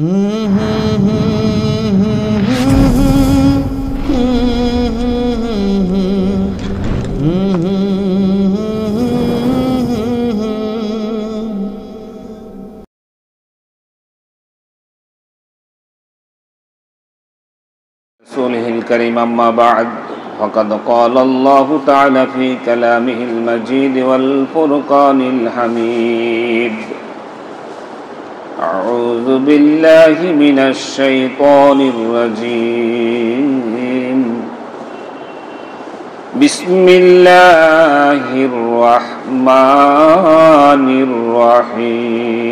رسوله الكريم أما بعد فقد قال الله تعالى في كلامه المجيد والفرقان الحميد أعوذ بالله من الشيطان الرجيم بسم الله الرحمن الرحيم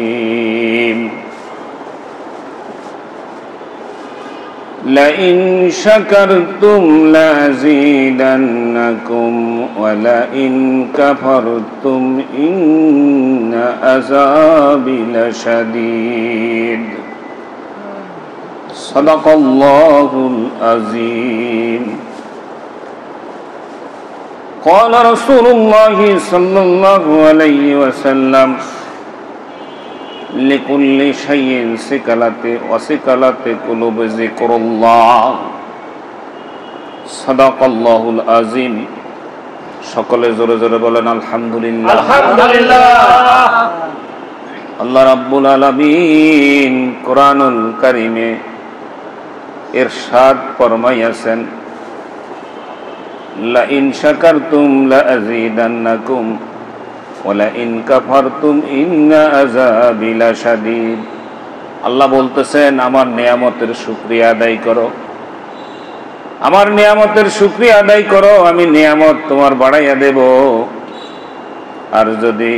لئن شكرتم لأزيدنكم ولئن كفرتم إن عذابي لشديد صدق الله العظيم قال رسول الله صلى الله عليه وسلم لكل شيء سكلة وسكلة قلوب ذكر الله صدق الله العظيم সকলে জোরে জোরে বলেন আলহামদুলিল্লাহ আলহামদুলিল্লাহ আল্লাহ রাব্বুল আলামিন কোরআনুল কারীমে ইরশাদ ফরমাইয়াছেন লা ইন শাকারতুম লা আযীদান্নাকুম ওয়ালাইন কাফারতুম ইন্না আযাবি লাশাদীদ। আল্লাহ বলতেছেন আমার নিয়ামতের শুকরিয়া আদায় করো, আমার নিয়ামতের শুকরিয়া আদায় করো, আমি নিয়ামত তোমার বাড়াইয়া দেব। আর যদি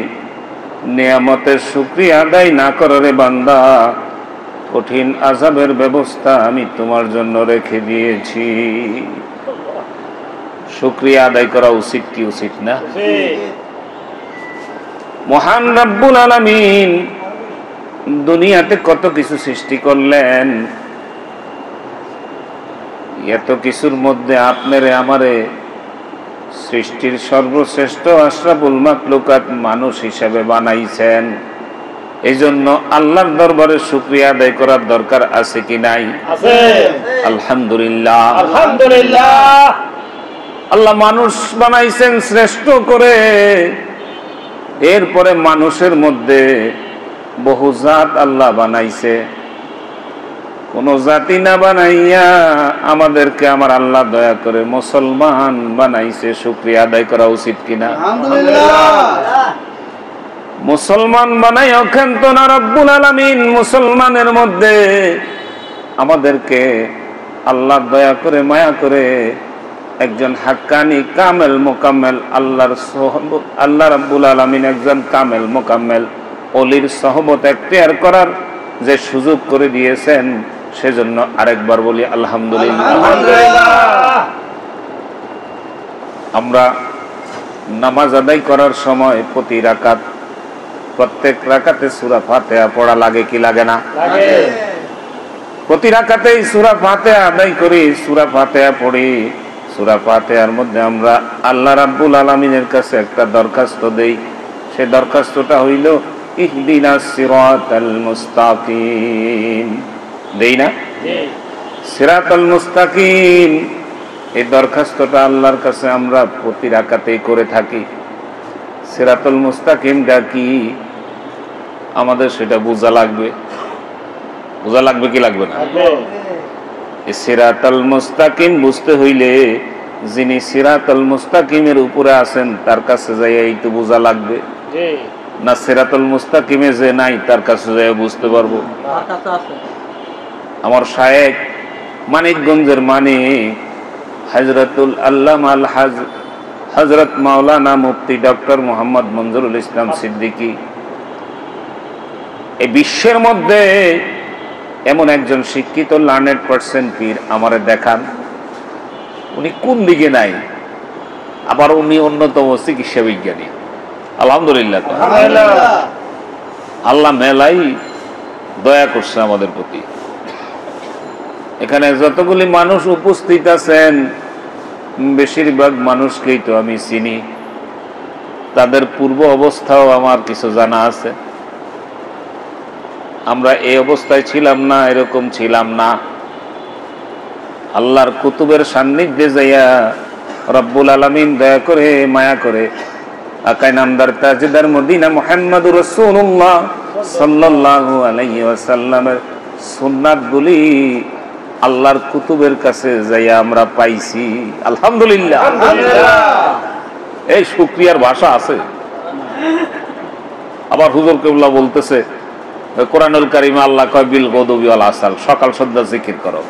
নিয়ামতের শুকরিয়া আদায় না করো রে বান্দা, কঠিন আযাবের ব্যবস্থা আমি তোমার জন্য রেখে দিয়েছি। শুকরিয়া আদায় করা উচিত কি উচিত না? মহান রব্বুল আলামিন দুনিয়াতে কত কিছু সৃষ্টি করলেন, এত কিছুর মধ্যে আপনারে আমারে সৃষ্টির সর্বশ্রেষ্ঠ আশরাফুল মাখলুকাত মানুষ হিসেবে বানাইছেন। এই জন্য আল্লাহর দরবারে শুকরিয়া আদায় করার দরকার আছে কি নাই? আছে। আলহামদুলিল্লাহ আলহামদুলিল্লাহ। আল্লাহ মানুষ বানাইছেন শ্রেষ্ঠ করে, এরপরে মানুষের মধ্যে বহু জাত আল্লাহ বানাইছে। কোন জাতি না বানাইয়া আমাদেরকে আমার আল্লাহ দয়া করে মুসলমান বানাইছে। শুকরিয়া আদায় করা উচিত কিনা? আলহামদুলিল্লাহ। মুসলমান বানাই অক্ষান্ত না রব্বুল আলামিন মুসলমানের মধ্যে আমাদেরকে আল্লাহ দয়া করে মায়া করে একজন হাক্কানি কামেল মোকাম্মেল আল্লাহর সহবত, আল্লাহ রাব্বুল আলামিন একজন কামেল মোকাম্মেল ওলির সহবত এখতিয়ার করার যে সুযোগ করে দিয়েছেন, সেজন্য আরেকবার বলি আলহামদুলিল্লাহ। আমরা নামাজ আদায় করার সময় প্রতি রাকাত, প্রত্যেক রাকাতে সূরা ফাতিহা পড়া লাগে কি লাগে না? লাগে। প্রতি রাকাতেই সূরা ফাতিহা আদায় করি, সূরা ফাতিহা পড়ি। সূরা ফাতিহার মধ্যে আমরা আল্লাহ রাব্বুল আলামিনের কাছে একটা দরখাস্ত দেই। সেই দরখাস্তটা হইল ইহদিনাস সিরাতাল মুস্তাকিম। দেই না? সিরাতাল মুস্তাকিম। এই দরখাস্তটা আল্লাহর কাছে আমরা প্রতি রাকাতেই করে থাকি। সিরাতুল মুস্তাকিমটা কি আমাদের সেটা বোঝা লাগবে। বোঝা লাগবে কি লাগবে না? এই সিরাতুল মুস্তাকিম বুঝতে হইলে যিনি সিরাতুল মুস্তাকিমের উপরে আছেন তার কাছে যাইয়া এই তো বোঝা লাগবে, না সিরাতুল মুস্তাকিমে যে নাই তার কাছে যাইয়া বুঝতে পারবো? আমার শায়েখ মানিকগঞ্জের মানিক হযরতুল আল্লামা আল হযরত মাওলানা মুফতি ডক্টর মোহাম্মদ মনজুরুল ইসলাম সিদ্দিকী এই বিশ্বের মধ্যে এমন একজন শিক্ষিত লার্নেড পারসন পীর আমারে দেখান, উনি কোন দিকে নাই, আবার উনি অন্যতম চিকিৎসা বিজ্ঞানী। আলহামদুলিল্লাহ। আল্লাহ মেলাই দয়া করছে আমাদের প্রতি। এখানে যতগুলি মানুষ উপস্থিত আছেন বেশিরভাগ মানুষকেই তো আমি চিনি, তাদের পূর্ব অবস্থাও আমার কিছু জানা আছে। আমরা এই অবস্থায় ছিলাম না, এরকম ছিলাম না। আল্লাহর কুতুবের সান্নিধ্যে যাইয়া রব্বুল আলামিন দয়া করে মায়া করে আকাই নামদার তাজদার মদিনা মুহাম্মদুর রাসূলুল্লাহ সাল্লাল্লাহু আলাইহি ওয়াসাল্লামের সুন্নাতগুলি আল্লাহর কুতুবের কাছে যাইয়া আমরা পাইছি। আলহামদুলিল্লাহ। এই শুকরিয়ার ভাষা আছে। আবার হুজুর কেবলা বলতেছে কোরআনুল কারীমে আল্লাহ কয় বিল গদবি ওয়াল আসাল, সকাল সন্ধ্যা জিকির করো।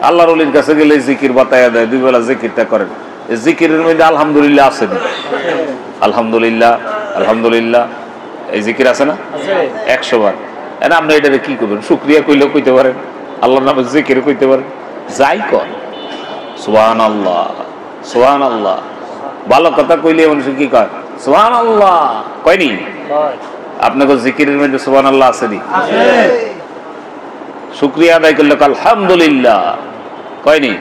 আল্লাহর ওলির কাছে গেলে জিকির বাতায়া দেয়, দুই বেলা জিকিরটা করেন। এই জিকিরের মধ্যে আলহামদুলিল্লাহ আছে না? আলহামদুলিল্লাহ, আলহামদুলিল্লাহ, এই জিকির আছে না? 100 বার। আপনি এটা কি করবেন? শুকরিয়া কইলেও কইতে পারেন, আল্লাহর নামে জিকির কইতে পারেন, যাই কর। সুবহানাল্লাহ, সুবহানাল্লাহ। ভালো কথা কইলে মানুষ কি কয়? সুবহানাল্লাহ কয়নি? আপনাকে জিকিরের মধ্যে সুবহানাল্লাহ আছে নি? শুকরিয়া আদায় করলে আলহামদুলিল্লাহ কয়নি?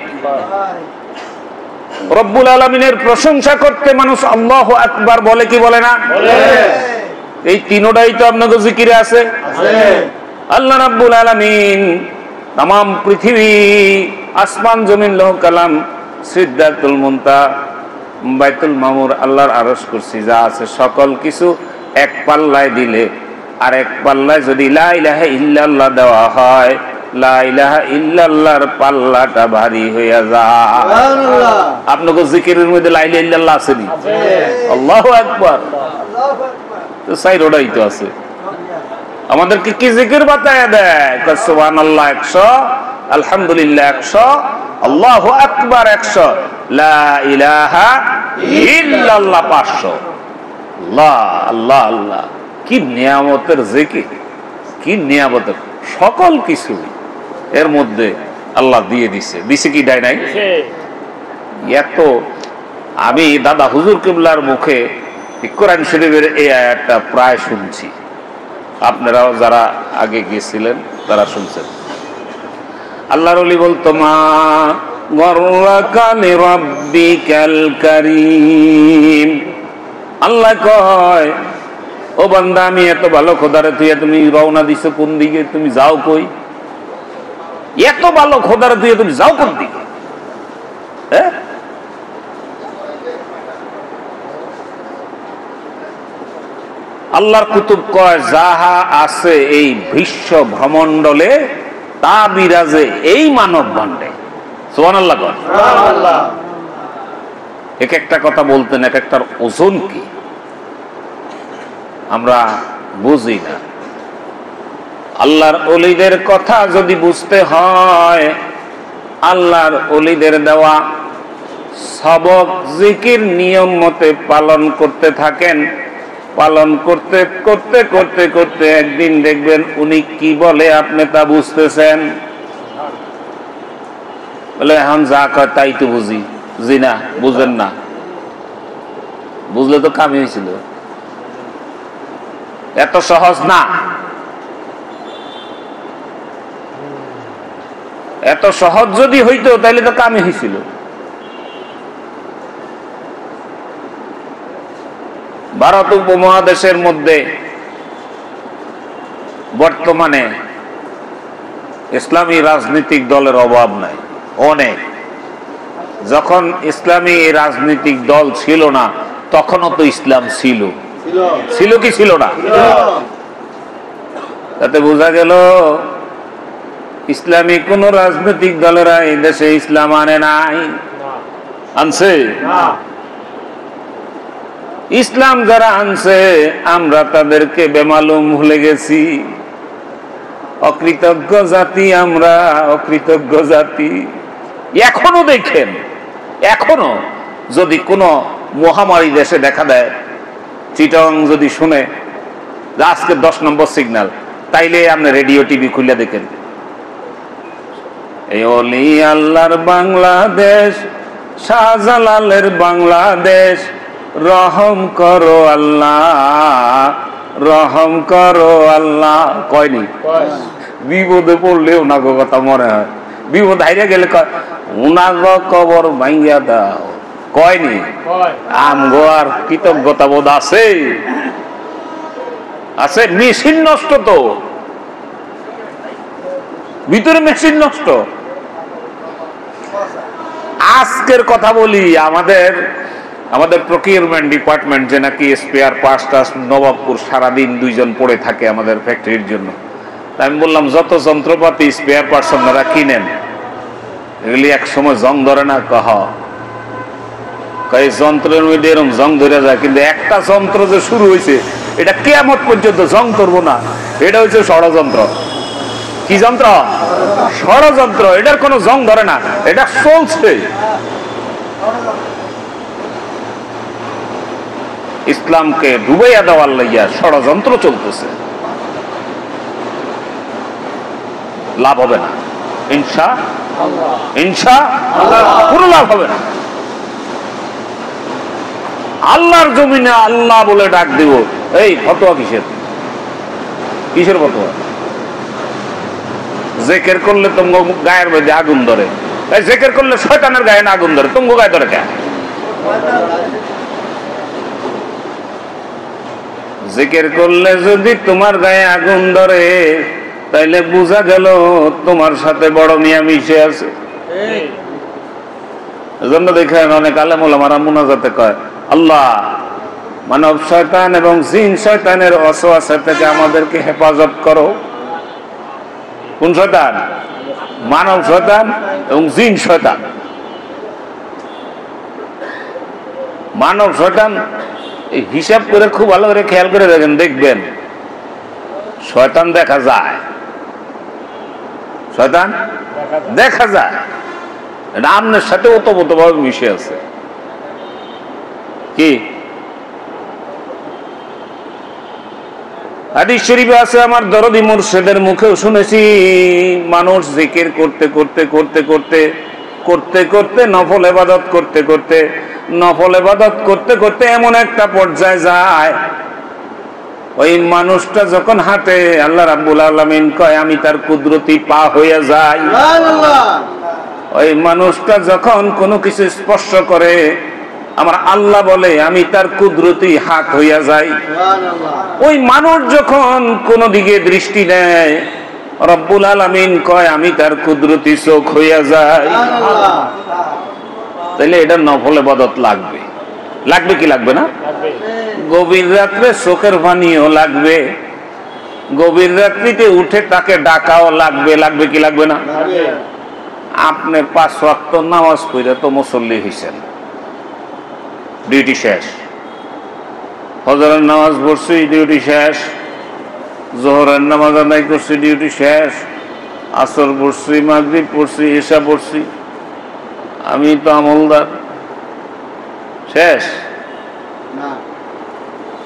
রব্বুল আলামিনের প্রশংসা করতে মানুষ আল্লাহু আকবার বলে কি বলে না? এই তিনটাই তো আপনাকে জিকিরে আছে। আল্লাহ রাব্বুল আলামিন তামাম পৃথিবী, আসমান, জমিন, লৌহ কালাম, সিদরাতুল মুনতাহা, বাইতুল মামুর, আল্লাহর আরশ, কুরসি যা আছে সকল কিছু এক পাল্লায় দিলে আর এক পাল্লায় যদি লা ইলাহা ইল্লাল্লাহ দেওয়া হয়, লা ইলাহা ইল্লাল্লাহর পাল্লাটা ভারী হইয়া যায়। সুবহানাল্লাহ। আপনাকে জিকিরের মধ্যে লা ইলাহা ইল্লাল্লাহ আছে নি? আল্লাহু আকবার। তো সাইরোডাই তো আছে। আমাদেরকে কি জিকির বাতায়া দেয়? সুবহানাল্লাহ 100, আলহামদুলিল্লাহ 100, আল্লাহু আকবার 100, লা ইলাহা ইল্লাল্লাহ 500। আল্লাহ আল্লাহ আল্লাহ, কি নিয়ামতের জিকির, কি নিয়ামতের! সকল কিছু এর মধ্যে আল্লাহ দিয়ে দিছে। দিছে কি দেয় নাই? এত আমি দাদা হুজুর কিবলার মুখে কোরআন শরীফের এই আয়াতটা প্রায় শুনছি, আপনারাও যারা আগে গিয়েছিলেন তারা শুনছেন। আল্লাহর ওলি বলতো মা গররাকা লিরাব্বিকাল কারীম। আল্লাহ কয় ও বান্দা, আমি এত ভালো খোদারে তুই তুমি রওনা দিছো কোন দিকে? তুমি যাও কই? এত ভালো খোদারে তুই তুমি যাও কোন দিকে? হ্যাঁ, আল্লাহর কুতুব কয় যাহা আছে এই বিশ্ব ভ্রমণ্ডলে তা বিরাজে এই মানব ভাণ্ডে। সুবহানাল্লাহ। সুবহানাল্লাহ। এক একটা কথা বলতেন, এক একটার ওজন কি আমরা বুঝি না। আল্লাহর ওলিদের কথা যদি বুঝতে হয়, আল্লাহর ওলিদের দেওয়া সবক জিকির নিয়ম মতে পালন করতে থাকেন। পালন করতে করতে করতে করতে একদিন দেখবেন উনি কি বলে আপনি তা বুঝতেছেন। বলে এখন যা কয় তাই তো বুঝি। জি না, বুঝেন না। বুঝলে তো কামি হয়েছিল। এত সহজ না। এত সহজ যদি হইতো তাহলে তো কামি হয়েছিল। ভারত উপমহাদেশের মধ্যে বর্তমানে ইসলামী রাজনৈতিক দলের অভাব নাই, অনেক। যখন ইসলামী রাজনৈতিক দল ছিল না তখনও তো ইসলাম ছিল। ছিল কি ছিল না? তাতে বোঝা গেল ইসলামী কোন রাজনৈতিক দলেরা এই দেশে ইসলাম আনে নাই। আনছে? ইসলাম যারা আনছে আমরা তাদেরকে বেমালুম ভুলে গেছি। অকৃতজ্ঞ জাতি আমরা, অকৃতজ্ঞ জাতি। এখনো দেখেন, এখনো যদি কোনো মহামারী দেশে দেখা দেয়, চিটং যদি শুনে আজকে 10 নম্বর সিগন্যাল, তাইলে আপনি রেডিও টিভি খুলে দেখেন এই ওলি আল্লাহর বাংলাদেশ, শাহজালালের বাংলাদেশ, রহম করো আল্লাহ, রহম করো আল্লাহ। কয়নি? বিপদে পড়লে ওনাগো কথা মনে হয়। বিপদ হাইরে গেলে কয় ওনাগো কবর ভাঙ্গিয়া দাও। কয়নি? আমগো আর কৃতজ্ঞতা বোধ আছে? আছে। মেশিন নষ্ট তো, ভিতরে মেশিন নষ্ট। আজকের কথা বলি, আমাদের প্রকিউরমেন্ট ডিপার্টমেন্ট যে নাকি স্পেয়ার পার্টস নবাবপুর সারাদিন 2 জন পড়ে থাকে আমাদের ফ্যাক্টরির জন্য। আমি বললাম যত যন্ত্রপাতি স্পেয়ার পার্টস আপনারা কিনেন এগুলি এক সময় জং ধরে না? এই যন্ত্রের মধ্যে এরকম জং ধরে যায়, কিন্তু একটা যন্ত্র যে শুরু হয়েছে এটা কিয়ামত পর্যন্ত জং ধরবো না। এটা হচ্ছে ষড়যন্ত্র। কি যন্ত্র? ষড়যন্ত্র। এটার কোনো জং ধরে না, এটা চলছে। ইসলামকে ডুবাইয়া দেওয়ার লাইয়া ষড়যন্ত্র চলতেছে। লাভ হবে না ইনশাআল্লাহ, কোনো লাভ হবে না। আল্লাহর জমিনে আল্লাহ বলে ডাক দিব। এই ফতোয়া কিসের ফতোয়া? জিকির করলে তোমার গায়ের মধ্যে আগুন ধরে। এই জিকির করলে শয়তানের গায়ে না আগুন ধরে, তোমার গায়ে ধরে কেন? জিকির করলে যদি তোমার গায়ে আগুন ধরে তাইলে বোঝা গেল তোমার সাথে বড় মিয়া মিশে আছে। এজন্য দেখেন অনেক আলেম ওলামারা মুনাজাতে কয়, আল্লাহ মানব শয়তান এবং জিন শয়তানের ওয়াসওয়াসা থেকে আমাদেরকে হেফাজত করো। কোন শয়তান? মানব শয়তান এবং জিন শয়তান। মানব শয়তান এই হিসাব করে খুব ভালো করে খেয়াল করে দেখবেন, শয়তান দেখা যায়, শয়তান দেখা যায়, এটা আপনার সাথে ওতপ্রোতভাবে মিশে আছে। কি হাদিস শরীফে আছে, আমার দরদি মুর্শিদের মুখেও শুনেছি, মানুষ জিকির করতে করতে করতে করতে করতে করতে নফল ইবাদত করতে করতে নফল ইবাদত করতে করতে এমন একটা পর্যায়ে যায়, ওই মানুষটা যখন হাঁটে আল্লাহ রাব্বুল আলামিন কয় আমি তার কুদরতি পা হইয়া যাই। ওই মানুষটা যখন কোনো কিছু স্পর্শ করে আমার আল্লাহ বলে আমি তার কুদরতি হাত হইয়া যাই। ওই মানুষ যখন কোন দিকে দৃষ্টি নেয় রব্বুল আলামিন কয় আমি তার কুদরতি চোখ হইয়া যাই। তাইলে এটা নফল ইবাদত লাগবে, লাগবে কি লাগবে না? গভীর রাত্রে চোখের পানিও লাগবে, গভীর রাত্রিতে উঠে তাকে ডাকাও লাগবে, লাগবে কি লাগবে না? আপনি 5 ওয়াক্ত নামাজ পড়ে তো মুসল্লি হইছেন, ডিউটি শেষ। ফজরের নামাজ পড়ছি, ডিউটি শেষ। জোহরের নামাজ আদায় করছি, ডিউটি শেষ। আসর পড়ছি, মাগরিব পড়ছি, ইশা পড়ছি, আমি তো আমলদার। শেষ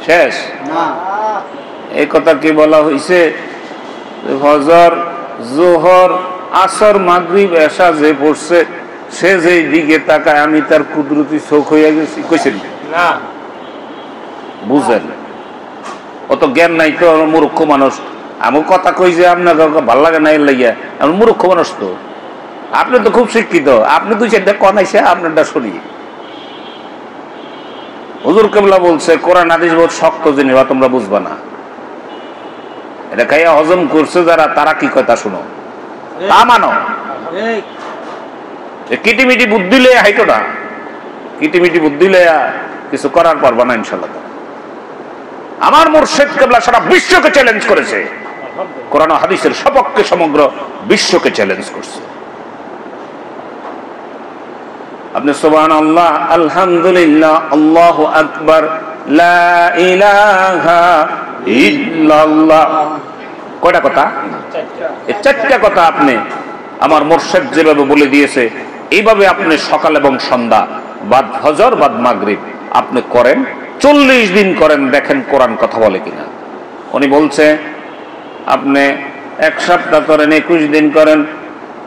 শেষ এই কথা কি বলা হয়েছে? ফজর, জোহর, আসর, মাগরিব, এশা যে পড়ছে সে যে দিকে তাকায় আমি তার কুদরতি চোখ হইয়া গেছি, কইছেন না? বুঝেন, অত জ্ঞান নাই তো, মূর্খ মানুষ। আমি কথা কই যে আপনার ভাল লাগে না, এর লাগিয়া আমি মূর্খ মানুষ তো। আপনি তো খুব শিক্ষিত, আপনি 2-4টা কনাইছে আপনারটা শুনি। হুজুর কেবলা বলছে কোরআন হাদিস বহুত শক্ত জিনিস, তোমরা বুঝবা না। এটা খাইয়া হজম করছে যারা, তারা কি কথা শুনো, তা মানো। কিটিমিটি বুদ্ধি লইয়া হাইটো না, কিটিমিটি বুদ্ধি লইয়া কিছু করার পারবা না ইনশাল্লাহ। আমার মুর্শিদ কেবলা সারা বিশ্বকে চ্যালেঞ্জ করেছে, কোরআন ও হাদিসের সপক্ষে সমগ্র বিশ্বকে চ্যালেঞ্জ করছে। আপনি সুবহানাল্লাহ, আলহামদুলিল্লাহ, আল্লাহু আকবার, লা ইলাহা ইল্লাল্লাহ, কয়টা কথা? এই 4টা কথা আপনি আমার মুর্শিদ যেভাবে বলে দিয়েছে এইভাবে আপনি সকাল এবং সন্ধ্যা, বাদ ফজর বাদ মাগরিব আপনি করেন, 40 দিন করেন, দেখেন কোরআন কথা বলে কিনা। উনি বলছে আপনি 1 সপ্তাহ করেন, 21 দিন করেন।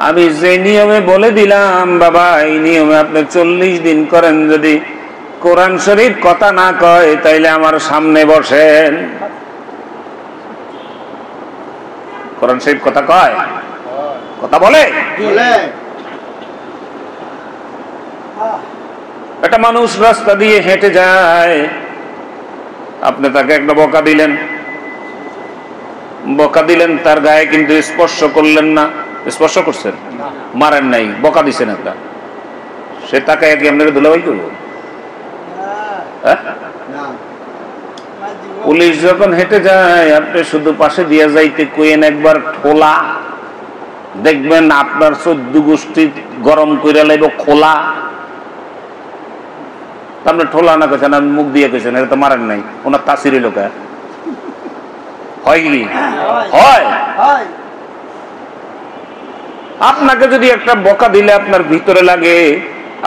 আমি যে নিয়মে বলে দিলাম বাবা, এই নিয়মে আপনি 40 দিন করেন, যদি কোরআন শরীফ কথা না কয় তাইলে আমার সামনে বসেন। কোরআন শরীফ কথা কয়? কথা বলে? একটা মানুষ রাস্তা দিয়ে হেঁটে যায়, আপনি তাকে একটা বকা দিলেন, তার গায়ে কিন্তু স্পর্শ করলেন না, স্পর্শ করছেন? মারেন নাই, বকা দিছেন একটা, সে তাকে কি আপনাকে দুলাভাই করবো? পুলিশ যখন হেঁটে যায় আপনি শুধু পাশে দিয়ে যাইতে কইেন একবার ঠোলা, দেখবেন আপনার 14 গোষ্ঠী গরম করে লাইব খোলা। আপনি ঠোলা না কেছেন, আমি মুখ দিয়ে কেছেন, এটা তো মারেন নাই, ওনার তাসিরি লোক হয় কি হয়? আপনাকে যদি একটা বকা দিলে আপনার ভিতরে লাগে,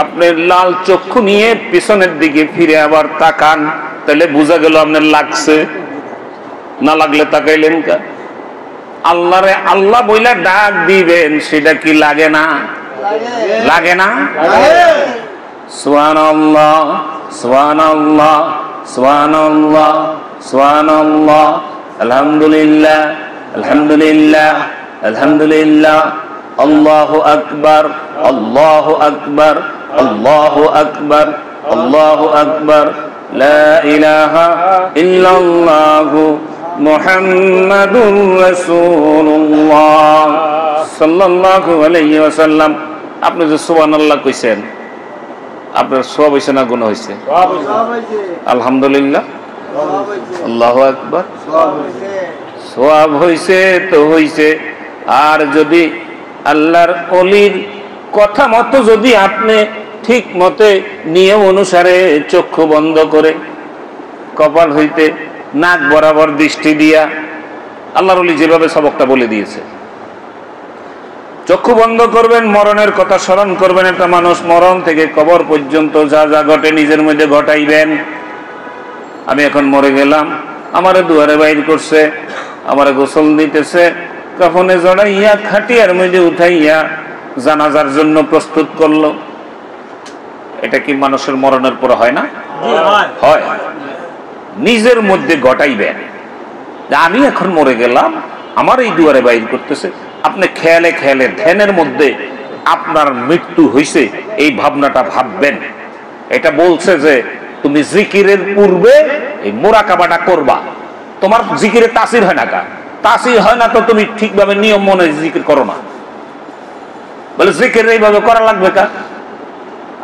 আপনি লাল চক্ষু নিয়ে পিছনের দিকে ফিরে আবার তাকান, তাহলে বোঝা গেল আপনার লাগছে। না লাগলে তাকাইলেন কা? আল্লাহরে আল্লাহ বইলা ডাক দিবেন, সেটা কি লাগে না? লাগে না? সুবহানাল্লাহ সুবহানাল্লাহ সুবহানাল্লাহ সুবহানাল্লাহ, আলহামদুলিল্লাহ আলহামদুলিল্লাহ আলহামদুলিল্লাহ, আল্লাহু আকবার আল্লাহু আকবার আল্লাহু আকবার আল্লাহু আকবার, লা ইলাহা ইল্লাল্লাহু মুহাম্মাদুর রাসূলুল্লাহ সাল্লাল্লাহু আলাইহি ওয়াসাল্লাম। আপনি যে সুবহানাল্লাহ কইছেন, আপনার সওয়াব হইছে না গুনাহ হইছে? আলহামদুলিল্লাহ আল্লাহু আকবার, সওয়াব হইছে তো হইছে। আর যদি আল্লাহর ওলির কথা মতো যদি আপনি ঠিক মতে নিয়ম অনুসারে চক্ষু বন্ধ করে কপাল হইতে নাক বরাবর দৃষ্টি দিয়া, আল্লাহর ওলি যেভাবে সবকটা বলে দিয়েছে, চক্ষু বন্ধ করবেন, মরণের কথা স্মরণ করবেন। একটা মানুষ মরণ থেকে কবর পর্যন্ত যা যা ঘটে নিজের মধ্যে ঘটাইবেন। আমি এখন মরে গেলাম, আমারে দুয়ারে বাইর করছে, আমারে গোসল দিতেছে, কাফনে জড়াইয়া খাটিয়ার মধ্যে উঠাইয়া জানাজার জন্য প্রস্তুত করলো। এটা কি মানুষের মরণের পর হয় না? হয়। নিজের মধ্যে ঘটাইবেন যে আমি এখন মরে গেলাম, আমার এই দুয়ারে বাইর করতেছে। আপনি খেয়ালে খেয়ালে ধ্যানের মধ্যে আপনার মৃত্যু হইছে এই ভাবনাটা ভাববেন। এটা বলছে যে তুমি জিকিরের পূর্বে এই মুরাকাবাটা করবা। তোমার জিকিরে তাসির হয় না কা? তাসির হয় না তো তুমি ঠিকভাবে নিয়ম মনে জিকির করো না। বলে জিকির এইভাবে করা লাগবে কা?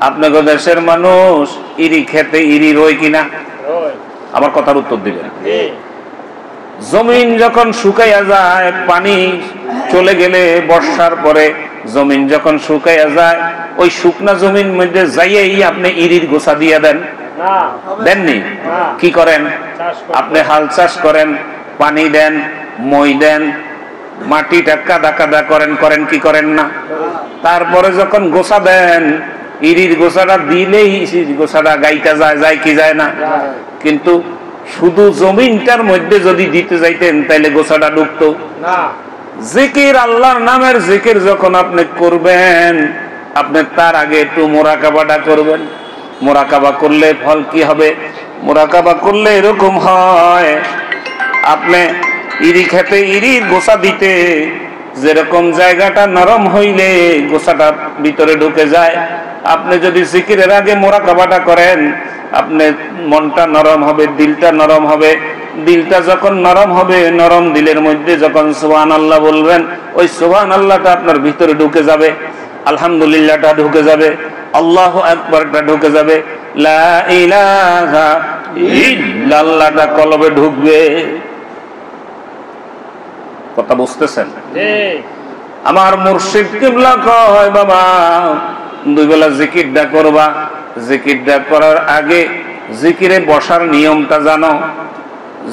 আপনাকে দেশের মানুষ ইরি খেতে ইরি রয় কিনা? আমার কথার উত্তর দিবেন। জমিন যখন শুকাইয়া যায়, পানি চলে গেলে বর্ষার পরে জমিন যখন শুকাইয়া যায়, ওই শুকনা জমিন মধ্যে যাইয়েই আপনি ইরির গোছা দিয়ে দেন? দেননি? কি করেন? আপনি হাল চাষ করেন, পানি দেন, মই দেন, মাটিটা কাদা কাদা করেন, করেন কি করেন না? তারপরে যখন গোছা দেন, ইরির গোছাটা দিলেই গোছাটা গাইটা যায়, যায় কি যায় না? কিন্তু শুধু জমিনটার মধ্যে যদি দিতে যাইতেন তাইলে গোছাটা ঢুকতো না। জিকির, আল্লাহর নামের জিকির যখন আপনি করবেন, আপনি তার আগে একটু মুরাকাবাটা করবেন। মুরাকাবা করলে ফল কি হবে? মুরাকাবা করলে এরকম হয়, আপনি ইরি খেতে ইরির গোছা দিতে যেরকম জায়গাটা নরম হইলে গোছাটা ভিতরে ঢুকে যায়, আপনি যদি জিকিরের আগে মুরাকাবাটা করেন, আপনার মনটা নরম হবে, দিলটা নরম হবে। দিলটা যখন নরম হবে, নরম দিলের মধ্যে যখন সুবহানাল্লাহ বলবেন, ওই সুবহানাল্লাহটা আপনার ভিতরে ঢুকে যাবে, আলহামদুলিল্লাহটা ঢুকে যাবে, আল্লাহু আকবারটা ঢুকে যাবে, লা ইলাহা ইল্লাল্লাহটা কলবে ঢুকবে। কথা বুঝতেছেন? আমার মুর্শিদ কিবলা কয়, বাবা দুই বেলা জিকিরটা করবা, জিকিরটা করার আগে জিকিরে বসার নিয়মটা জানো।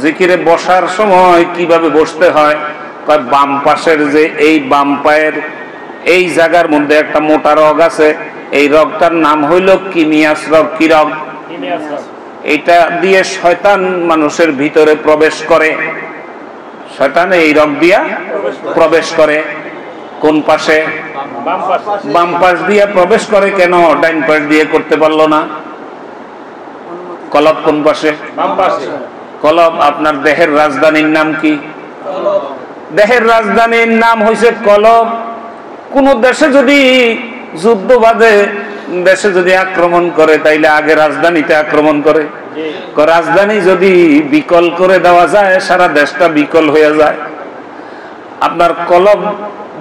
জিকিরে বসার সময় কিভাবে বসতে হয়? কয় বাম পাশের যে এই বাম পায়ের এই জায়গার মধ্যে একটা মোটা রগ আছে, এই রগটার নাম হইল কিমিয়াস রগ। কি রগ? এটা দিয়ে শয়তান মানুষের ভিতরে প্রবেশ করে। শয়তান এই রগ দিয়া প্রবেশ করে। কোন পাশে? বাম পাশ দিয়ে প্রবেশ করে। কেন ডাইন পাশ দিয়ে করতে পারলো না? কলব কোন পাশে? কলব আপনার দেহের রাজধানীর নাম কি? দেহের রাজধানীর নাম হইছে কলব। কোন দেশে যদি যুদ্ধ বাঁধে, দেশে যদি আক্রমণ করে, তাইলে আগে রাজধানীতে আক্রমণ করে। রাজধানী যদি বিকল করে দেওয়া যায়, সারা দেশটা বিকল হয়ে যায়। আপনার কলব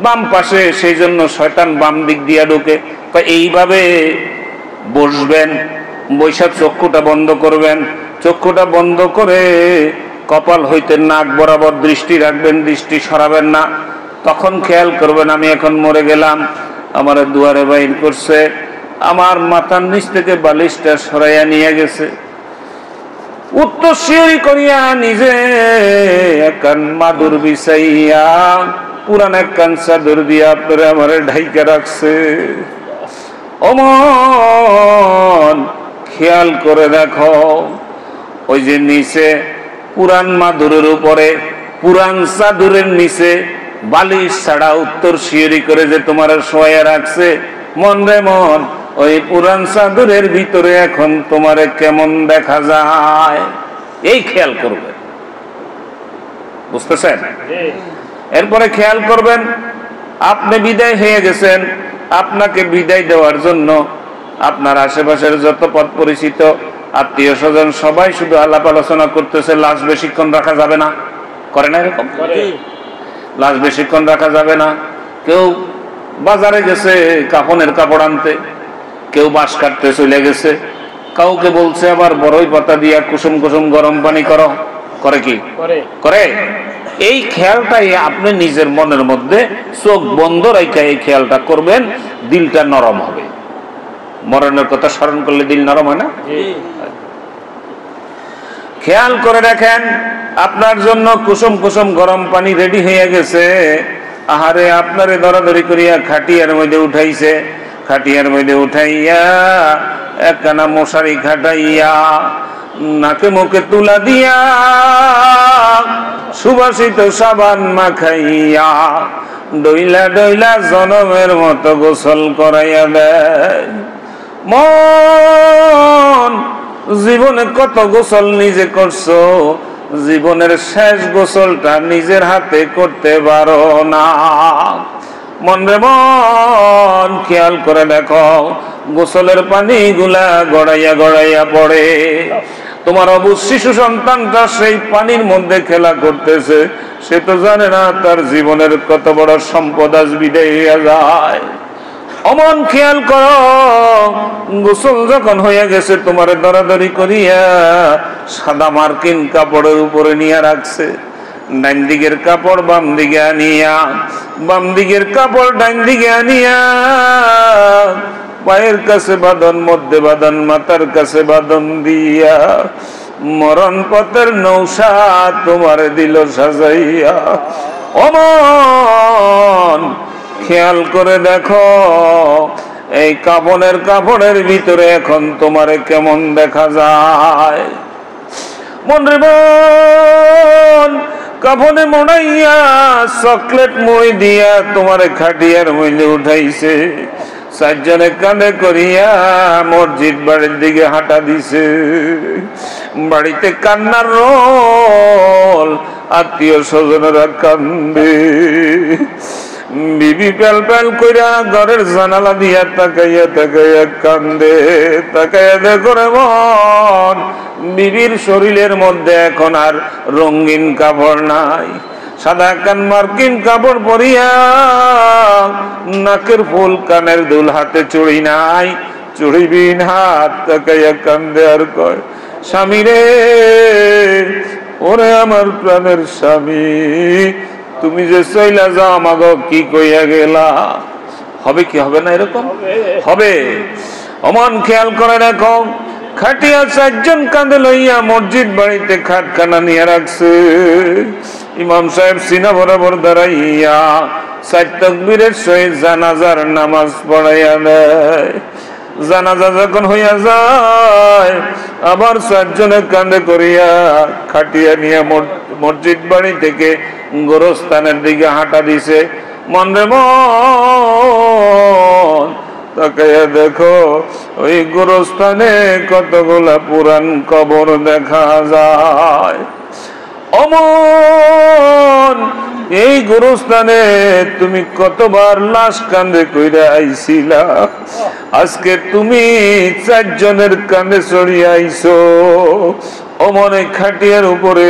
বাম পাশে, সেই জন্য শয়তান বাম দিক দিয়া ঢুকে। এইভাবে বসবেন, বৈশা চক্ষুটা বন্ধ করবেন, চক্ষুটা বন্ধ করে কপাল হইতে নাক বরাবর দৃষ্টি রাখবেন, দৃষ্টি সরাবেন না। তখন খেয়াল করবেন আমি এখন মরে গেলাম, আমার দুয়ারে বাইর করছে, আমার মাথার নিচ থেকে বালিশটা সরাইয়া নিয়ে গেছে, উত্তর শিয়রি করিয়া নিজে একখান মাদুর বিছাইয়া পুরান একখান চাদর দিয়া আপনারা আমারে ঢাইকা রাখছে। ওমন খেয়াল করে দেখো, ওই যে নিচে পুরান মাদুরের উপরে পুরান চাদরের নিচে বালিশ ছাড়া উত্তর শিয়রি করে যে তোমার শোয়া রাখছে, মন রে মন, ওই পুরান চাদরের ভিতরে এখন তোমারে কেমন দেখা যায়, এই খেয়াল করবেন। বুঝতেছেন? এরপরে খেয়াল করবেন আপনি বিদায় হয়ে গেছেন, আপনাকে বিদায় দেওয়ার জন্য আপনার আশেপাশের যত পথ পরিচিত আত্মীয় স্বজন সবাই শুধু আলাপ আলোচনা করতেছে, লাশ বেশিক্ষণ রাখা যাবে না, করে না এরকম? লাশ বেশিক্ষণ রাখা যাবে না। কেউ বাজারে গেছে কাফনের কাপড় আনতে, কেউ বাঁশ কাটতে চলে গেছে, কাউকে বলছে আবার বড়ই পাতা দিয়া কুসুম কুসুম গরম পানি করো, করে কি করে? এই খেয়ালটাই আপনি নিজের মনের মধ্যে চোখ বন্ধ রেখে এই খেয়ালটা করবেন, দিলটা নরম হবে। মরণের কথা স্মরণ করলে দিল নরম হয় না? খেয়াল করে দেখেন আপনার জন্য কুসুম কুসুম গরম পানি রেডি হয়ে গেছে, আহারে আপনারে দরাদরি করিয়া খাটিয়ার মধ্যে উঠাইছে, খাটিয়ার মধ্যে উঠাইয়া একখানা মশারি খাটাইয়া নাকে মুখে তুলা দিয়া সুবাসিত সাবান মাখাইয়া ডইলা ডইলা জনমের মতো গোসল করাইয়া দেয়। মন, জীবনে কত গোসল নিজে করছো, জীবনের শেষ গোসলটা নিজের হাতে করতে পারো না। মন রে মন, খেয়াল করে দেখো গোসলের পানি গুলা গড়াইয়া গড়াইয়া পড়ে, তোমার অবুঝ শিশু সন্তানটা সেই পানির মধ্যে খেলা করতেছে, সে তো জানে না তার জীবনের কত বড় সম্পদ আজ বিদায় হইয়া যায়। অমন খেয়াল করো, গোসল যখন হয়ে গেছে তোমার দরাদরি করিয়া সাদা মার্কিন কাপড়ের উপরে নিয়ে রাখছে, ডাইন দিকের কাপড় বাম দিকে আনিয়া, বাম দিকের কাপড় ডাইন দিকে আনিয়া পায়ের কাছে বাঁধন, মধ্যে বাঁধন, মাথার কাছে বাঁধন দিয়া মরণ পথের নৌসা তোমার দিল সাজাইয়া। অমন খেয়াল করে দেখো এই কাপড়ের ভিতরে এখন তোমারে কেমন দেখা যায়। মন রে মন, কাফনে মোড়াইয়া চকলেট মই দিয়া তোমারে খাটিয়ার মধ্যে উঠাইছে, চারজনে কাঁধে করিয়া মসজিদ বাড়ির দিকে হাঁটা দিছে। বাড়িতে কান্নার রোল, আত্মীয় স্বজনেরা কান্দে, বিবি প্যাল প্যাল কইরা ঘরের জানালা দিয়া তাকাইয়া তাকাইয়া কান্দে। তাকাইয়া দেখো রে মন, বিবির শরীরের মধ্যে এখন আর রঙিন কাপড় নাই, সাদা কান মার্কিন কাপড় পরিয়া, নাকের ফুল কানের দুল, হাতে চুড়ি নাই, চুড়ি বিন হাত। তাকাইয়া কান্দে আর কয়, স্বামী রে, ওরে আমার প্রাণের স্বামী, তুমি যে চইলা যাও আমাগো কি কইয়া গেলা। হবে কি হবে না? এরকম হবে। অমন খেয়াল করে দেখো, খাটিয়া চারজন কাঁধে লইয়া মসজিদ বাড়িতে খাটখানা নিয়ে রাখছে। ইমাম সাহেব সিনা বরাবর দাঁড়াইয়া চার তাকবীরের সহিত জানাজার নামাজ পড়াইয়া দেয়। জানাজা যখন হইয়া যায়, আবার চারজনের কাঁধে করিয়া খাটিয়া নিয়ে মসজিদ বাড়ি থেকে গোরস্থানের দিকে হাঁটা দিছে। মন রে মন, তাকাইয়া দেখো ওই গোরস্থানে কতগুলা পুরান কবর দেখা যায়। অমন, এই গোরস্থানে তুমি কতবার লাশ কান্দে কইরা আইছিলা, আজকে তুমি চারজনের কান্দে চড়িয়ে আইছো। অমনে খাটিয়ার উপরে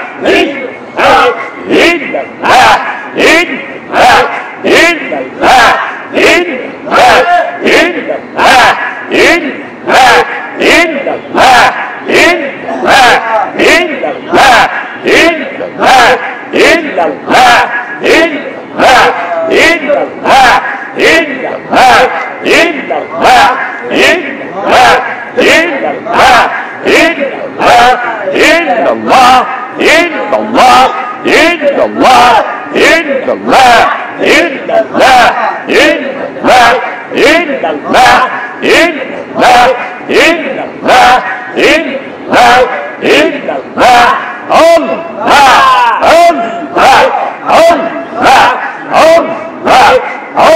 illallah, illallah, illallah, illallah, illallah, illallah, illallah, illallah, illallah, Allah, Allah, Allah, Allah, Allah, Allah, Allah,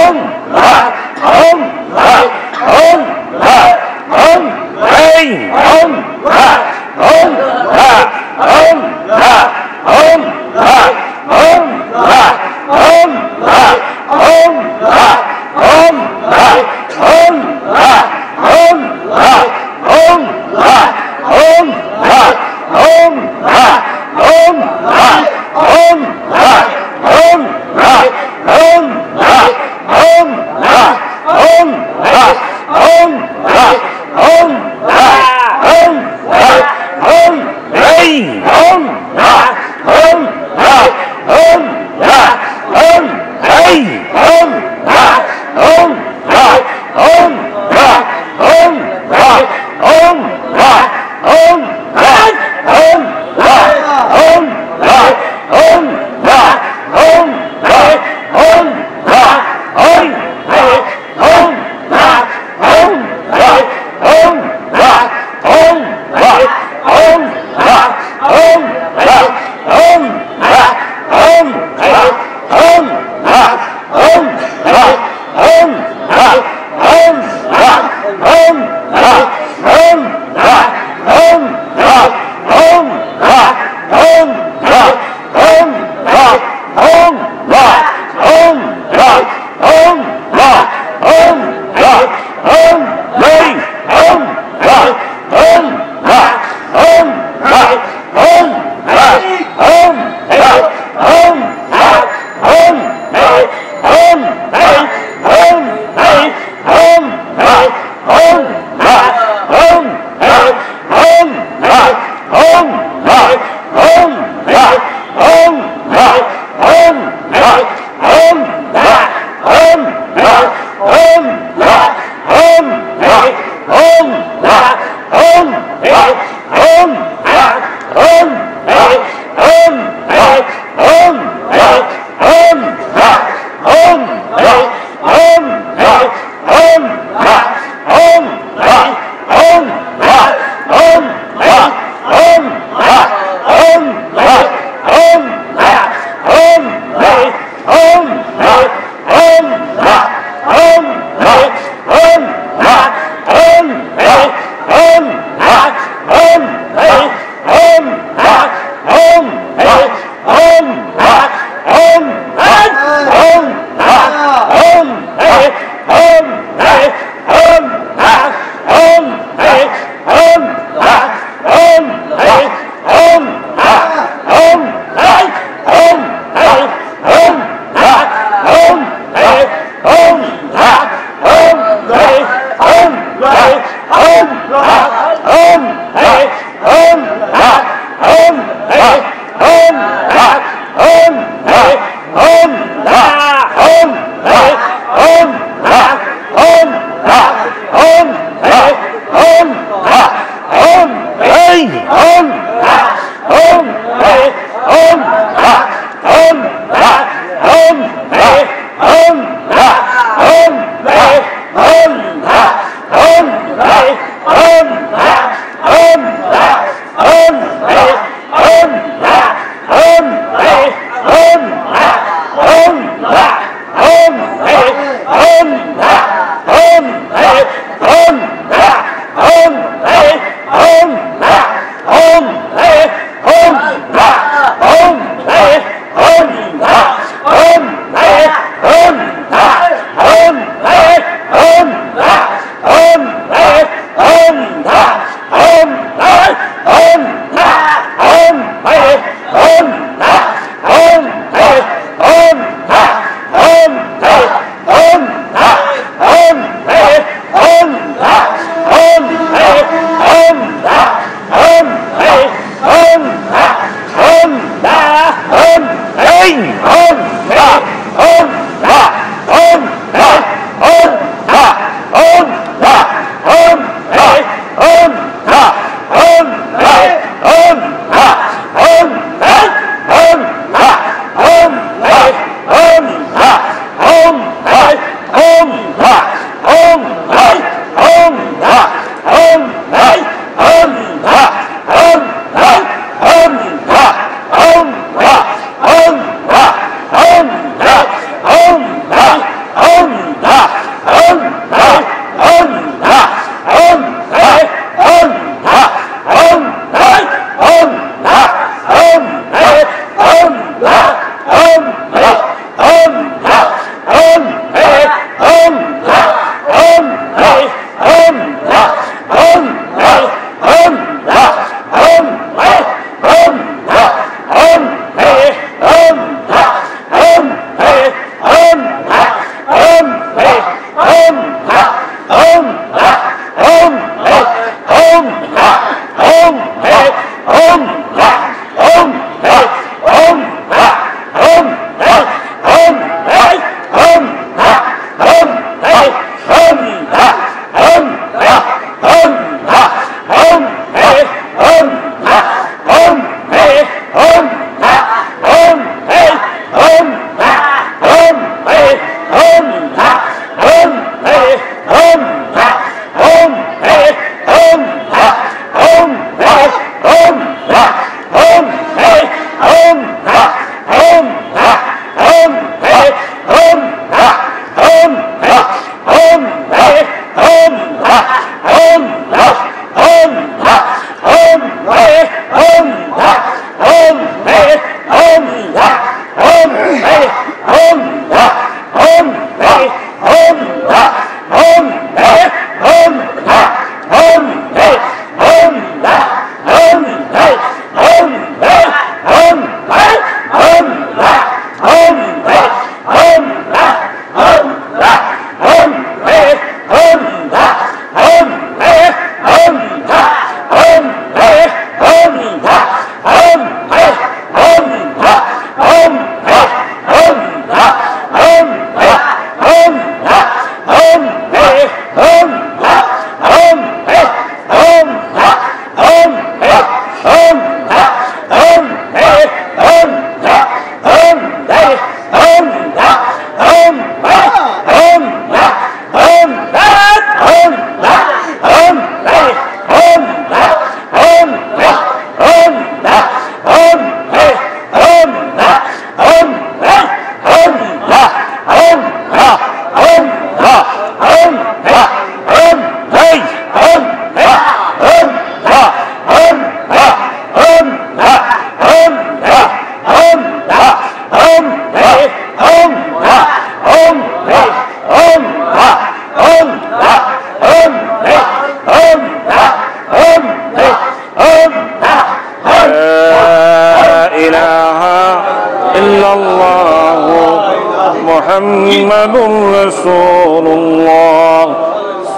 মুহাম্মাদুর রাসূলুল্লাহ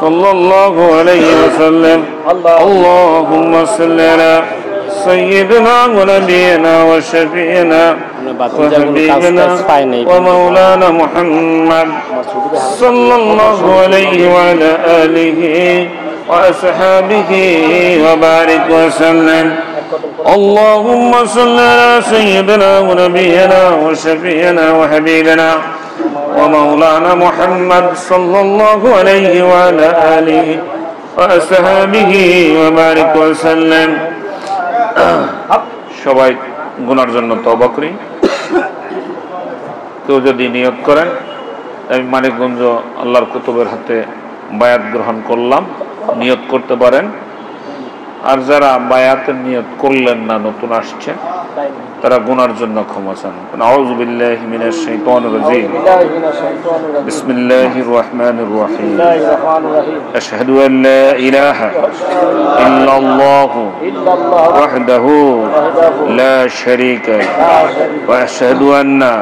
সাল্লাল্লাহু আলাইহি ওয়াসাল্লাম আল্লাহুম্মা সাল্লি আলা সাইয়্যিদিনা ওয়া নাবিয়িনা ওয়া শাফিইনা وحبيبنا ومولانا محمد صلى الله عليه وعلى آله وأصحابه وبارك وسلم اللهم صل على سيدنا ونبينا وشفينا وحبيبنا ومولانا محمد صلى الله عليه وعلى آله وأصحابه وبارك وسلم সবাই গুনার জন্য তওবা করি। কেউ যদি নিয়ত করেন আমি মানিকগঞ্জ আল্লাহর কুতুবের হাতে বায়াত গ্রহণ করলাম, নিয়ত করতে পারেন। আর যারা বায়াতের নিয়ত করলেন না, নতুন আসছে, তারা গুনার জন্য ক্ষমা চান। আউযু বিল্লাহি মিনাশ শাইতানির রাজীম। বিসমিল্লাহির রাহমানির রাহিম। আশহাদু আল লা ইলাহা ইল্লাল্লাহু ওয়াহদাহু লা শারীকা ওয়া আশহাদু আন্না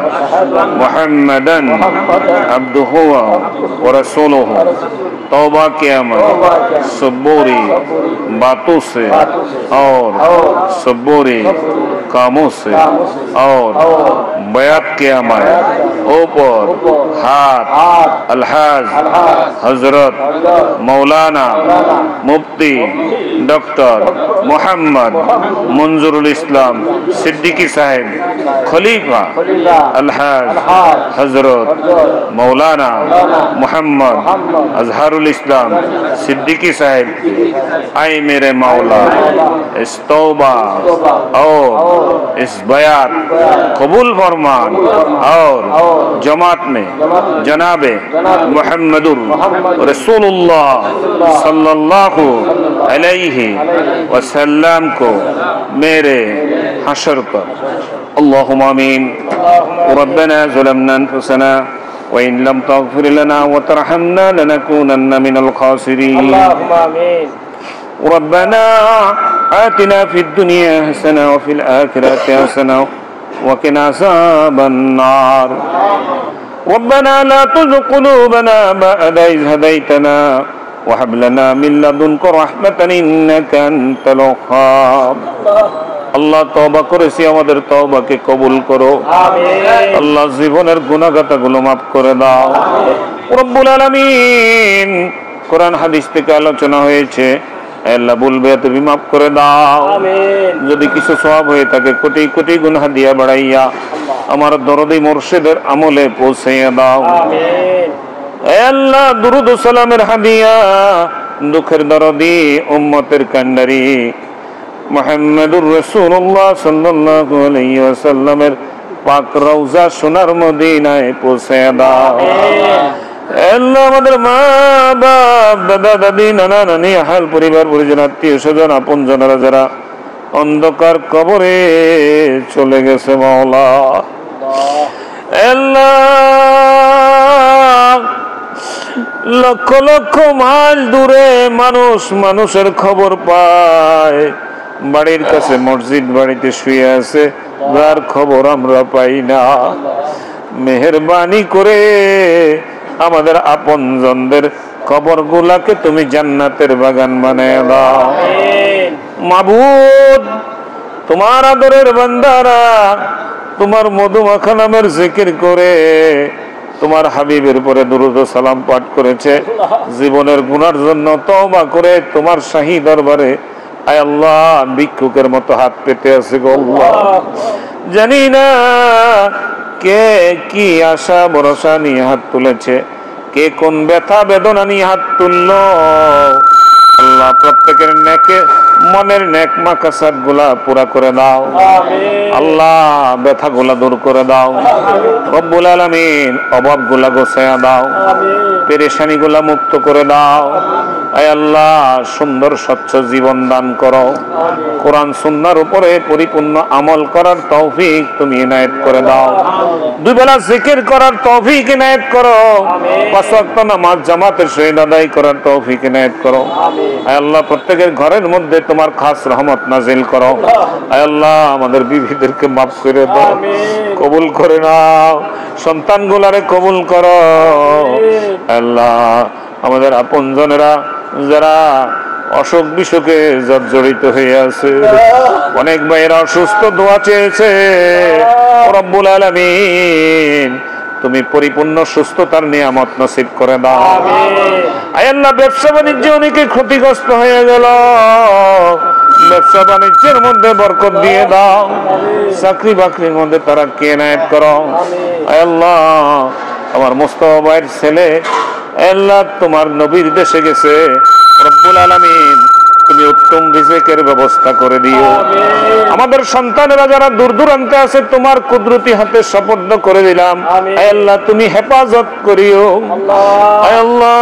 মুহাম্মাদান আবদুহু ওয়া রাসূলুহু। तौबा किया मैं सब बुरी बातों से और सब बुरी कामों से और बयात किया मैं ऊपर हाथ अलहाज हजरत मौलाना मुफ्ती डॉक्टर मोहम्मद मंजूरुल इस्लाम सिद्दीकी साहिब खलीफा अलहाज हजरत मौलाना मोहम्मद अजहरुल इस्लाम सिद्दीकी साहिब, आए मेरे मौला इस तौबा और इस बयात कबूल फरमान और जमात में जनाबे मुहम्मदुर रसूलुल्लाह सल्लल्लाहु अलैहि वसल्लम को मेरे हशर पर अल्लाहुम्मा आमीन। रब्बना ज़लमना अनफुसना وإن لم تغفر لنا وترحمنا لنكونن من الخاسرين اللهم آمين। ربنا آتنا في الدنيا حسنة وفي الآخرة حسنة وقنا عذاب النار ربنا لا تزغ قلوبنا بعد إذ هديتنا وهب لنا من لدنك رحمة إنك أنت الوهاب। আল্লাহ তওবা করেছি, আমাদের তওবাকে কবুল করো। আমিন। আল্লাহ জীবনের গুনাহগাতাগুলো মাফ করে দাও। রব্বুল আলামিন, কোরআন হাদিস থেকে আলোচনা হয়েছে, আল্লাহ বলবে তুমি মাফ করে দাও। আমিন। যদি কিছু সওয়াব হয়ে থাকে কোটি কোটি গুনাহ দিয়া বাড়াইয়া আমার দরদি মুর্শিদের আমলে পৌঁছাইয়া দাও। আমিন। হে আল্লাহ, দুরূদ ও সালামের হাদিয়া দুঃখের দরদি উম্মতের কান্ডারি মুহাম্মদুর রাসূলুল্লাহ সাল্লাল্লাহু আলাইহি ওয়াসাল্লামের পাক রওজা সোনার মদিনায় পৌঁছে দাও। আল্লাহ, আমাদের মা বাপ দাদা দাদি নানা নানি আহাল পরিবার পরিজন আত্মীয় স্বজন আপন জনেরা যারা অন্ধকার কবরে চলে গেছে মাওলা, আল্লাহ লক্ষ লক্ষ মাইল দূরে মানুষ মানুষের খবর পায়, বাড়ির কাছে মসজিদ বাড়িতে শুয়ে আছে, যার খবর আমরা পাই না। মেহেরবানি করে আমাদের আপনজনদের কবরগুলাকে তুমি জান্নাতের বাগান বানায় দাও। মাবুদ, তোমার আদরের বান্দারা তোমার মধুমাখা নামের জিকির করে তোমার হাবিবের পরে দুরূদ ও সালাম পাঠ করেছে, জীবনের গুনার জন্য তওবা করে তোমার শাহী দরবারে আয় আল্লাহ ভিক্ষুকের মতো হাত পেতে আছে গো আল্লাহ। জানি না কে কি আশা ভরসা নিয়ে হাত তুলেছে, কে কোন ব্যথা বেদনা নিয়ে হাত তুলল। আল্লাহ, প্রত্যেকের নেকে মনের নেক মাকাসাদ গুলা পুরা করে দাও। আল্লাহ, ব্যথা গুলা দূর করে দাও। রব্বুল আলামিন, অভাব গুলা গোছায়া দাও, পেরেশানি গুলা মুক্ত করে দাও। আয় আল্লাহ সুন্দর স্বচ্ছ জীবন দান করো, কোরআন সুন্নাহর উপরে পরিপূর্ণ আমল করার তৌফিক তুমি ইনায়েত করে দাও, দুই বেলা জিকির করার তৌফিক ইনায়েত করো, পাঁচ ওয়াক্ত নামাজ জামাতের সহিত আদায় করার তৌফিক ইনায়েত করো। আয় আল্লাহ প্রত্যেকের ঘরের মধ্যে তোমার খাস রহমত নাজিল করো। আয় আল্লাহ আমাদের বিবিদেরকে মাফ করে দাও, কবুল করে নাও, সন্তানগুলারে কবুল করো। আল্লাহ আমাদের আপনজনেরা যারা অসুখ বিসুখে জর্জরিত হয়ে আছে, অনেক ভাইয়েরা অসুস্থ, দোয়া চেয়েছে, রব্বুল আলামিন তুমি পরিপূর্ণ সুস্থতার নিয়ামত নসিব করে দাও। আয় আল্লাহ ব্যবসা বাণিজ্যে অনেকে ক্ষতিগ্রস্ত হয়ে গেল, ব্যবসা বাণিজ্যের মধ্যে বরকত দিয়ে দাও, চাকরি বাকরির মধ্যে তারা কে নায়েত করো। আয় আল্লাহ আমার মোস্তফা ভাইয়ের ছেলে আল্লাহ তোমার নবীর দেশে গেছে, রব্বুল আলামিন তুমি উত্তম রিজিকের ব্যবস্থা করে দিও। আমাদের সন্তানেরা যারা দূর দূরান্তে আছে তোমার কুদরতি হাতে সুপর্দ করে দিলাম, আয় আল্লাহ তুমি হেফাজত করিও। আয় আল্লাহ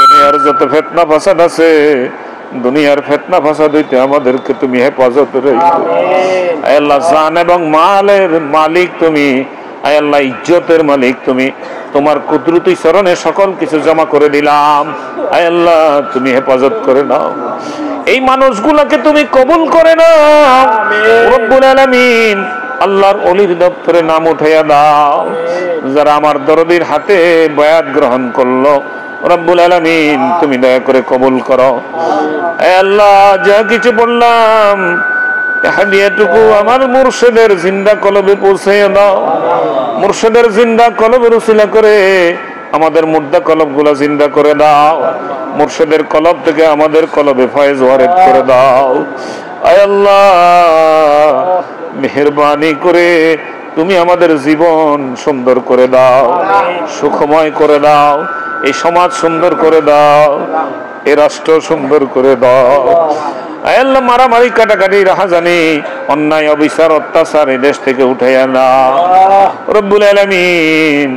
দুনিয়ার যত ফিতনা ফাসাদ আছে, দুনিয়ার ফিতনা ফাসাদ হইতে আমাদেরকে তুমি হেফাজত রেখো। আয় আল্লাহ জান এবং মালের মালিক তুমি, আয় আল্লাহ ইজ্জতের মালিক তুমি, তোমার কুদরতি চরণে সকল কিছু জমা করে দিলাম। আয় আল্লাহ তুমি হেফাজত করে নাও, এই মানুষগুলোকে তুমি কবুল করে নাও রব্বুল আলামিন। আল্লাহর ওলির দপ্তরে নাম উঠাইয়া দাও, যারা আমার দরদির হাতে বায়াত গ্রহণ করলো, রব্বুল আলামিন তুমি দয়া করে কবুল করো। আয় আল্লাহ যা কিছু বললাম হাদিয়াটুকু আমার মুর্শিদের জিন্দা কলবে পৌঁছাইয়া দাও, মুর্শিদের জিন্দা কলবের উসিলা করে আমাদের মুর্দা কলবগুলা জিন্দা করে দাও, মুর্শিদের কলব থেকে আমাদের কলবে ফয়েজ ওয়ারিদ করে দাও। আয় আল্লাহ মেহেরবানি করে তুমি আমাদের জীবন সুন্দর করে দাও, সুখময় করে দাও, এই সমাজ সুন্দর করে দাও, এই রাষ্ট্র সুন্দর করে দাও। আয় আল্লাহ মারামারি কাটাকাটি রাহাজানি অন্যায় অবিচার অত্যাচার এই দেশ থেকে উঠাইয়া নাও রব্বুল আলামিন।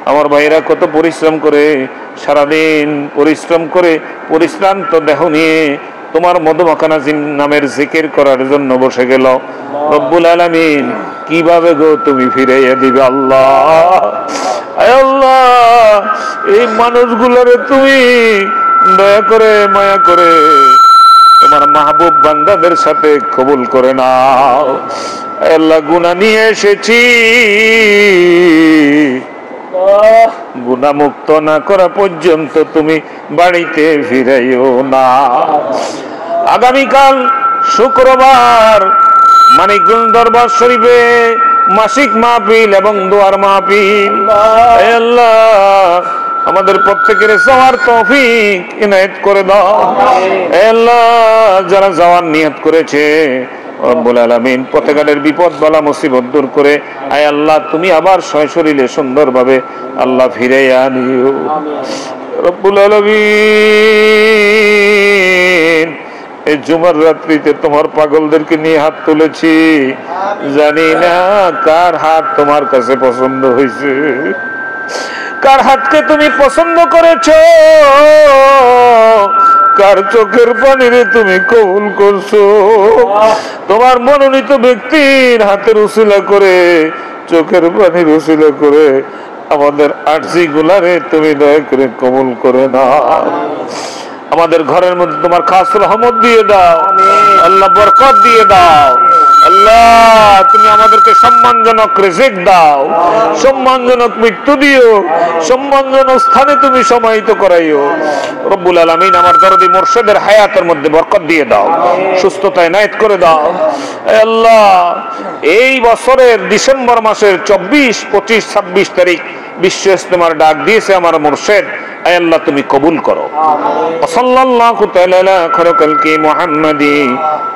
আমার ভাইরা কত পরিশ্রম করে, সারাদিন পরিশ্রম করে পরিশ্রান্ত দেহ নিয়ে তোমার মধুমাখানা নামের জিকির করার জন্য বসে গেল, রব্বুল আলামিন কিভাবে গো তুমি ফিরাইয়া দিবে আল্লাহ। আয় আল্লাহ এই মানুষগুলোরে তুমি দয়া করে মায়া করে তোমার মাহবুব বান্দাদের সাথে কবুল করে নাও। আল্লাহ গুনাহ নিয়ে এসেছি, গুনাহ মুক্ত না করা পর্যন্ত তুমি বাড়িতে ফিরাইও না। আগামীকাল শুক্রবার মানিকগঞ্জ দরবার শরীফে মাসিক মাহফিল এবং দোয়ার মাহফিল, আল্লাহ আমাদের প্রত্যেকের যাওয়ার তৌফিক ইনায়েত করে দাও। আল্লাহ যারা যাওয়ার নিয়ত করেছে রব্বুল আলামিন প্রত্যেকের বিপদ বালা মুসিবত দূর করে আয় আল্লাহ তুমি আবার সশরীরে সুন্দরভাবে আল্লাহ ফিরাইয়া আনিও রব্বুল আলামিন। এই জুমার রাত্রিতে তোমার পাগলদেরকে নিয়ে হাত তুলেছি, জানি না কার হাত তোমার কাছে পছন্দ হয়েছে, কার হাতকে তুমি পছন্দ করেছো, কার চোখের পানিরে তুমি কবুল করছো। তোমার মনোনীত ব্যক্তির হাতের উসিলা করে, চোখের পানির উসিলা করে আমাদের আরজি গুলারে তুমি দয়া করে কবুল করে নাও। আমাদের ঘরের মধ্যে তোমার খাস রহমত দিয়ে দাও আল্লাহ, বরকত দিয়ে দাও আল্লাহ। তুমি আমাদেরকে সম্মানজনক রিজিক দাও, সম্মানজনক মৃত্যু দিও, সম্মানজনক স্থানে তুমি সমাহিত করাইও রব্বুল আলামিন। আমার দরদি মুর্শিদের হায়াতের মধ্যে বরকত দিয়ে দাও, সুস্থতা ইনায়েত করে দাও আল্লাহ। এই বছরের ডিসেম্বর মাসের 24, 25, 26 তারিখ বিশ্ব ইজতেমার ডাক দিয়েছে আমার মুর্শিদ, আয় আল্লাহ তুমি কবুল করো। সাল্লাল্লাহু তাআলা আলা খালকি মুহাম্মাদি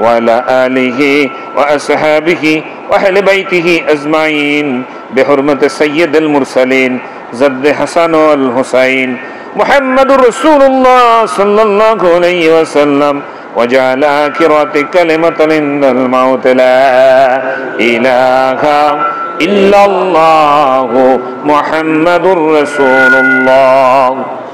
ওয়া আলা আলিহি ওয়া আসহাবিহি ওয়া আহলি বাইতিহি আজমাইন বিহুরমাতি সাইয়্যিদিল মুরসালিন জাদ্দ হাসান ওয়াল হুসাইন মুহাম্মাদুর রাসূলুল্লাহ সাল্লাল্লাহু আলাইহি ওয়াসাল্লাম وجعل آخرة كلمة عند الموت لا إله ইল্লাল্লাহু মুহাম্মাদুর রাসূলুল্লাহ।